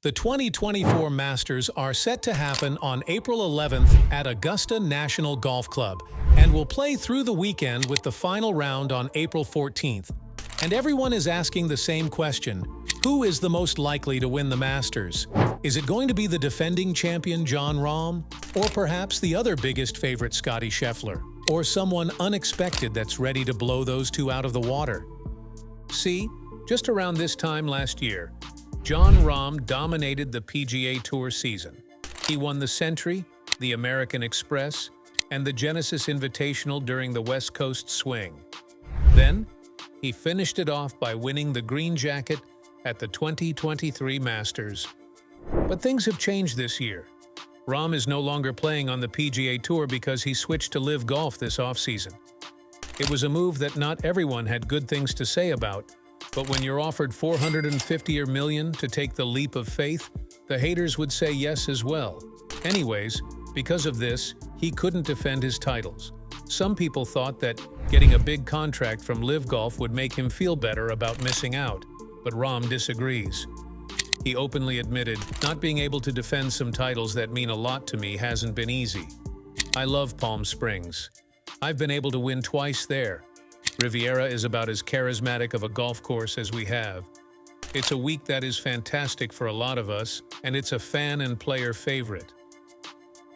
The 2024 Masters are set to happen on April 11th at Augusta National Golf Club and will play through the weekend with the final round on April 14th. And everyone is asking the same question: who is the most likely to win the Masters? Is it going to be the defending champion Jon Rahm? Or perhaps the other biggest favorite Scottie Scheffler? Or someone unexpected that's ready to blow those two out of the water? See, just around this time last year, Jon Rahm dominated the PGA Tour season. He won the Century, the American Express, and the Genesis Invitational during the West Coast Swing. Then, he finished it off by winning the green jacket at the 2023 Masters. But things have changed this year. Rahm is no longer playing on the PGA Tour because he switched to LIV Golf this offseason. It was a move that not everyone had good things to say about, but when you're offered $450 million to take the leap of faith, the haters would say yes as well. Anyways, because of this, he couldn't defend his titles. Some people thought that getting a big contract from LIV Golf would make him feel better about missing out, but Rahm disagrees. He openly admitted, "Not being able to defend some titles that mean a lot to me hasn't been easy. I love Palm Springs. I've been able to win twice there. Riviera is about as charismatic of a golf course as we have. It's a week that is fantastic for a lot of us, and it's a fan and player favorite.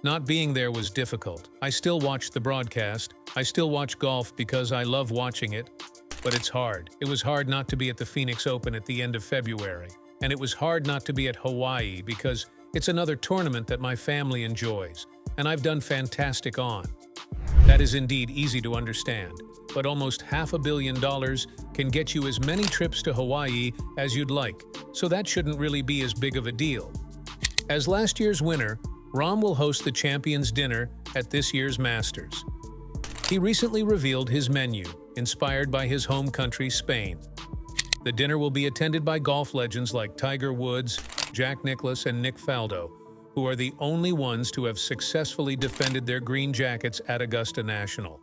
Not being there was difficult. I still watch the broadcast. I still watch golf because I love watching it, but it's hard. It was hard not to be at the Phoenix Open at the end of February, and it was hard not to be at Hawaii because it's another tournament that my family enjoys, and I've done fantastic on. That is indeed easy to understand, but almost $500 million can get you as many trips to Hawaii as you'd like, so that shouldn't really be as big of a deal." As last year's winner, Rahm will host the Champions Dinner at this year's Masters. He recently revealed his menu, inspired by his home country, Spain. The dinner will be attended by golf legends like Tiger Woods, Jack Nicklaus, and Nick Faldo, who are the only ones to have successfully defended their green jackets at Augusta National.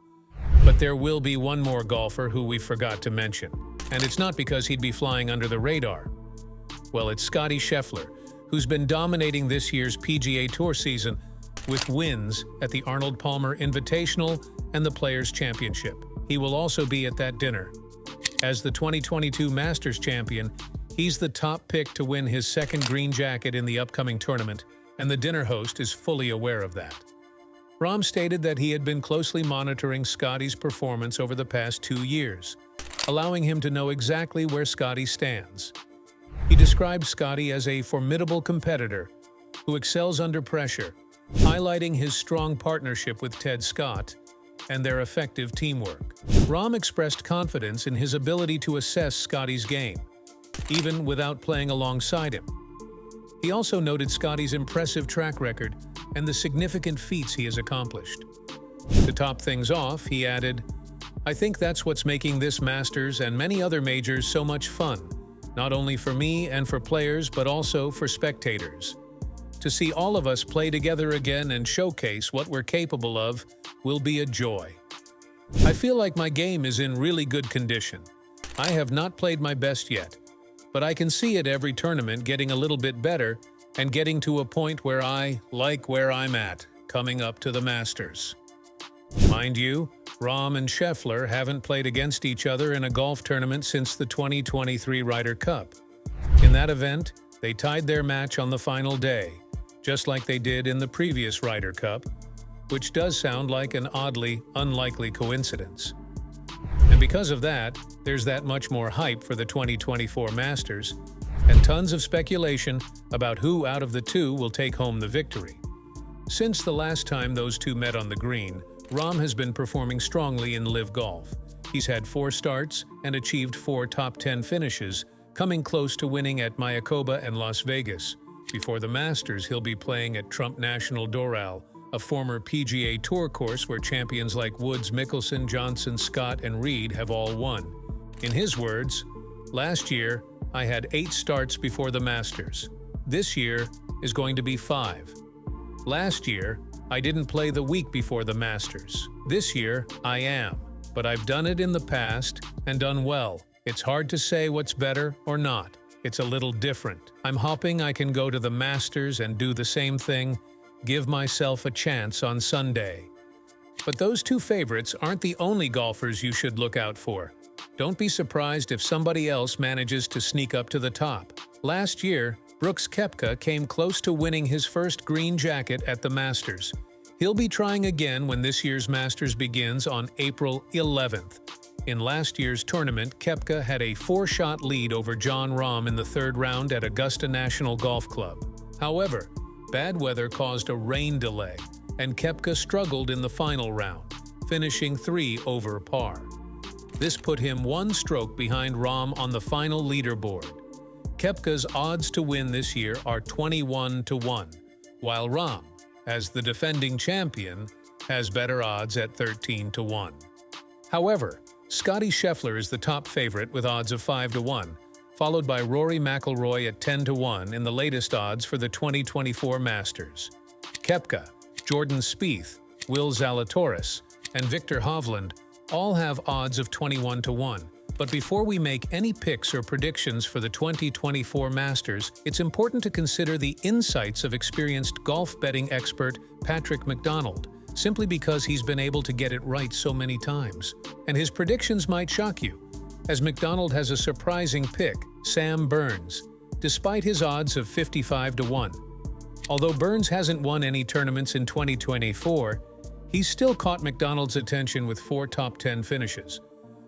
But there will be one more golfer who we forgot to mention, and it's not because he'd be flying under the radar. Well, it's Scottie Scheffler, who's been dominating this year's PGA Tour season with wins at the Arnold Palmer Invitational and the Players' Championship. He will also be at that dinner. As the 2022 Masters champion, he's the top pick to win his second green jacket in the upcoming tournament, and the dinner host is fully aware of that. Rahm stated that he had been closely monitoring Scottie's performance over the past 2 years, allowing him to know exactly where Scottie stands. He described Scottie as a formidable competitor who excels under pressure, highlighting his strong partnership with Ted Scott and their effective teamwork. Rahm expressed confidence in his ability to assess Scottie's game, even without playing alongside him. He also noted Scottie's impressive track record and the significant feats he has accomplished. To top things off, he added, "I think that's what's making this Masters and many other majors so much fun, not only for me and for players, but also for spectators. To see all of us play together again and showcase what we're capable of will be a joy. I feel like my game is in really good condition. I have not played my best yet, but I can see at every tournament getting a little bit better and getting to a point where I like where I'm at, coming up to the Masters." Mind you, Rahm and Scheffler haven't played against each other in a golf tournament since the 2023 Ryder Cup. In that event, they tied their match on the final day, just like they did in the previous Ryder Cup, which does sound like an oddly unlikely coincidence. And because of that, there's that much more hype for the 2024 Masters, and tons of speculation about who out of the two will take home the victory. Since the last time those two met on the green, Rahm has been performing strongly in LIV Golf. He's had 4 starts and achieved 4 top 10 finishes, coming close to winning at Mayakoba and Las Vegas. Before the Masters, he'll be playing at Trump National Doral, a former PGA Tour course where champions like Woods, Mickelson, Johnson, Scott, and Reed have all won. In his words, "Last year, I had 8 starts before the Masters. This year is going to be 5. Last year, I didn't play the week before the Masters. This year, I am. But I've done it in the past and done well. It's hard to say what's better or not. it's a little different. I'm hoping I can go to the Masters and do the same thing, give myself a chance on Sunday. But those two favorites aren't the only golfers you should look out for. Don't be surprised if somebody else manages to sneak up to the top. Last year, Brooks Koepka came close to winning his first green jacket at the Masters. He'll be trying again when this year's Masters begins on April 11th. In last year's tournament, Koepka had a 4-shot lead over Jon Rahm in the third round at Augusta National Golf Club. However, bad weather caused a rain delay, and Koepka struggled in the final round, finishing 3 over par. This put him 1 stroke behind Rahm on the final leaderboard. Koepka's odds to win this year are 21-1, while Rahm, as the defending champion, has better odds at 13-1. However, Scottie Scheffler is the top favorite with odds of 5-1, followed by Rory McIlroy at 10-1 in the latest odds for the 2024 Masters. Koepka, Jordan Spieth, Will Zalatoris, and Viktor Hovland all have odds of 21-1. But before we make any picks or predictions for the 2024 Masters, it's important to consider the insights of experienced golf betting expert Patrick McDonald, simply because he's been able to get it right so many times. And his predictions might shock you, as McDonald has a surprising pick, Sam Burns, despite his odds of 55-1. Although Burns hasn't won any tournaments in 2024, he's still caught McDonald's attention with 4 top 10 finishes.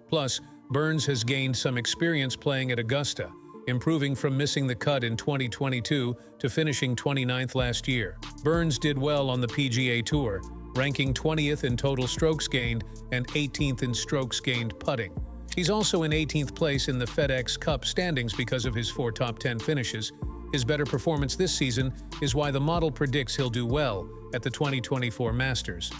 Plus, Burns has gained some experience playing at Augusta, improving from missing the cut in 2022 to finishing 29th last year. Burns did well on the PGA Tour, ranking 20th in total strokes gained and 18th in strokes gained putting. He's also in 18th place in the FedEx Cup standings because of his 4 top 10 finishes. His better performance this season is why the model predicts he'll do well at the 2024 Masters.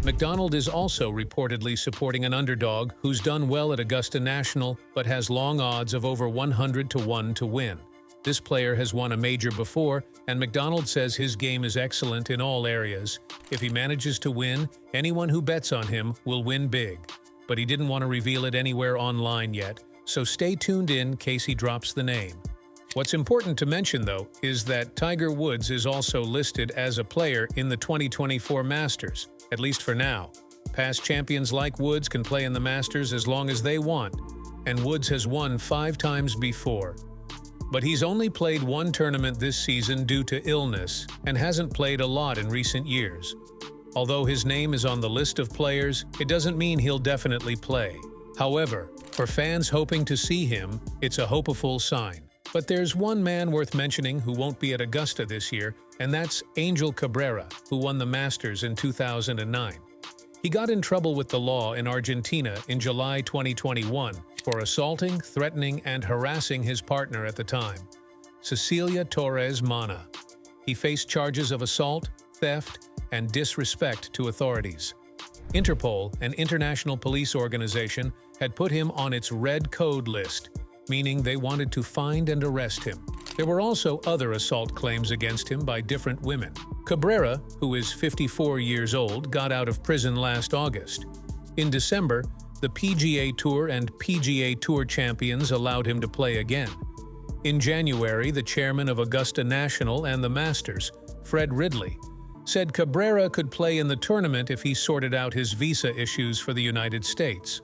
McDonald is also reportedly supporting an underdog who's done well at Augusta National but has long odds of over 100-1 to win. This player has won a major before, and McDonald says his game is excellent in all areas. If he manages to win, anyone who bets on him will win big. But he didn't want to reveal it anywhere online yet, so stay tuned in case he drops the name. What's important to mention, though, is that Tiger Woods is also listed as a player in the 2024 Masters, at least for now. Past champions like Woods can play in the Masters as long as they want, and Woods has won 5 times before. But he's only played 1 tournament this season due to illness and hasn't played a lot in recent years. Although his name is on the list of players, it doesn't mean he'll definitely play. However, for fans hoping to see him, it's a hopeful sign. But there's one man worth mentioning who won't be at Augusta this year, and that's Angel Cabrera, who won the Masters in 2009. He got in trouble with the law in Argentina in July 2021 for assaulting, threatening, and harassing his partner at the time, Cecilia Torres Mana. He faced charges of assault, theft, and disrespect to authorities. Interpol, an international police organization, had put him on its red code list, meaning they wanted to find and arrest him. There were also other assault claims against him by different women. Cabrera, who is 54 years old, got out of prison last August. In December, the PGA Tour and PGA Tour champions allowed him to play again. In January, the chairman of Augusta National and the Masters, Fred Ridley, said Cabrera could play in the tournament if he sorted out his visa issues for the United States.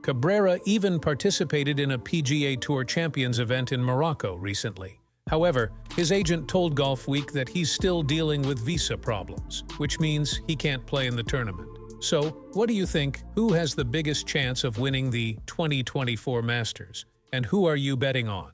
Cabrera even participated in a PGA Tour Champions event in Morocco recently. However, his agent told Golfweek that he's still dealing with visa problems, which means he can't play in the tournament. So, what do you think? Who has the biggest chance of winning the 2024 Masters? And who are you betting on?